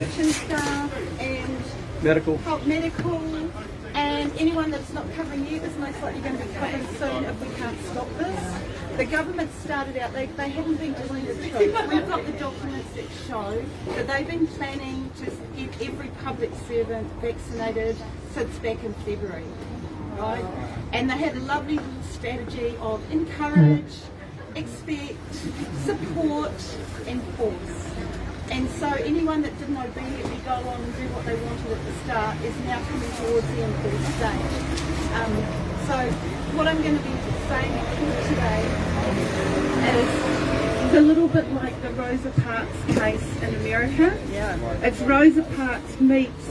Staff and Medical. medical, and anyone that's not covering you is most likely going to be covered soon if we can't stop this. The government started out, they haven't been telling the truth. We've got the documents that show that they've been planning to get every public servant vaccinated since back in February, right? And they had a lovely little strategy of encourage, expect, support and force. And so anyone that didn't obediently go on and do what they wanted at the start is now coming towards the enforced stage. So what I'm going to be saying in court today is a little bit like the Rosa Parks case in America. Yeah. It's Rosa Parks meets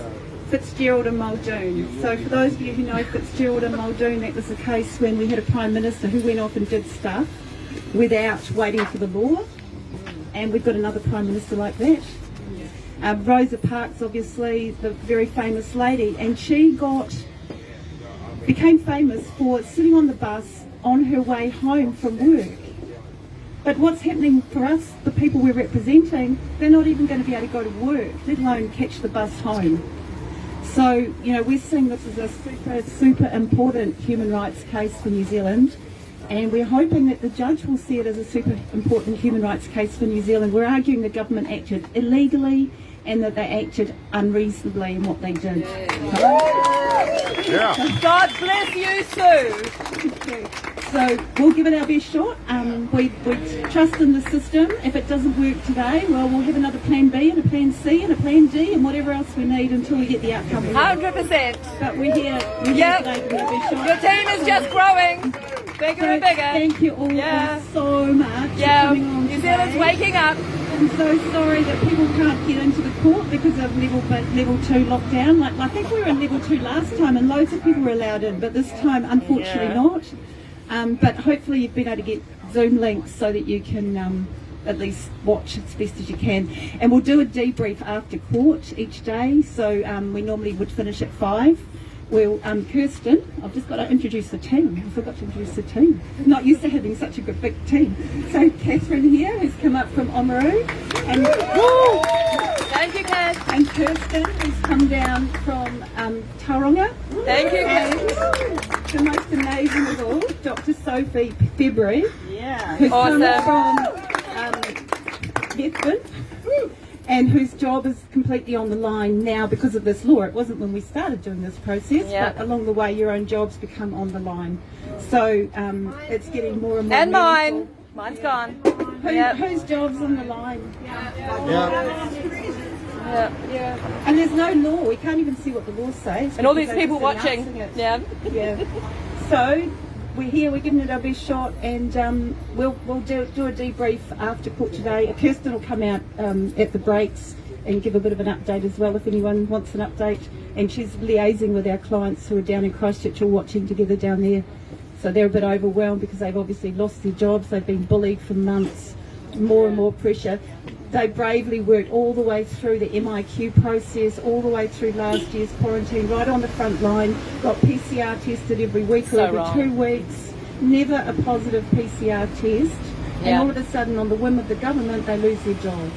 Fitzgerald and Muldoon. So for those of you who know Fitzgerald and Muldoon, that was the case when we had a Prime Minister who went off and did stuff without waiting for the law. And we've got another Prime Minister like that. Rosa Parks, obviously, the very famous lady, and she became famous for sitting on the bus on her way home from work. But what's happening for us, the people we're representing, they're not even going to be able to go to work, let alone catch the bus home. So, you know, we're seeing this as a super important human rights case for New Zealand. And we're hoping that the judge will see it as a super important human rights case for New Zealand. We're arguing the government acted illegally and that they acted unreasonably in what they did. Yeah. God bless you, Sue. So we'll give it our best shot. We trust in the system. If it doesn't work today, well, we'll have another plan B and a plan C and a plan D and whatever else we need until we get the outcome. 100%. But we're here Yep. today to give it our best shot. Your team is just growing. Bigger and bigger. Thank you all so much for coming on New Zealand's today. waking up. I'm so sorry that people can't get into the court because of level 2 lockdown. Like I think we were in level 2 last time and loads of people were allowed in, but this time unfortunately not. But hopefully you've been able to get Zoom links so that you can at least watch as best as you can. And we'll do a debrief after court each day. So we normally would finish at 5. Well, Kirsten, I've just got to introduce the team. I forgot to introduce the team. I'm not used to having such a good big team. So Catherine here, who's come up from Oamaru, and Thank you, Kat. and Kirsten, who's come down from Tauranga. Thank you, And Kat. the most amazing of all, Dr. Sophie February, who's Awesome. come from Bethbridge, and whose job is completely on the line now because of this law. It wasn't when we started doing this process, but along the way your own jobs become on the line. So it's getting more and more And meaningful. mine. Mine's gone. Whose job's on the line? Yeah. Yeah. And there's no law. We can't even see what the law says. And all these because they're people just watching. announcing it. Yeah. Yeah. So we're here. We're giving it our best shot, and we'll do a debrief after court today. Kirsten will come out at the breaks and give a bit of an update as well if anyone wants an update. And she's liaising with our clients who are down in Christchurch, all watching together down there. So they're a bit overwhelmed because they've obviously lost their jobs. They've been bullied for months. More and more pressure. They bravely worked all the way through the MIQ process, all the way through last year's quarantine, right on the front line, got PCR tested every week or every 2 weeks, never a positive PCR test, and all of a sudden on the whim of the government they lose their jobs.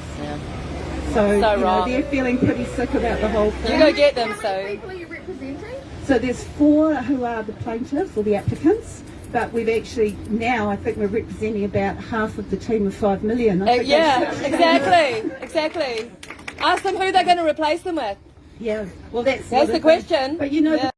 So you know, they're feeling pretty sick about the whole thing. You go get them, so. How many people are you representing? So there's 4 who are the plaintiffs or the applicants. But we've actually now, I think we're representing about half of the team of 5 million. Exactly. Ask them who they're going to replace them with. Yeah, well that's the question. But you know,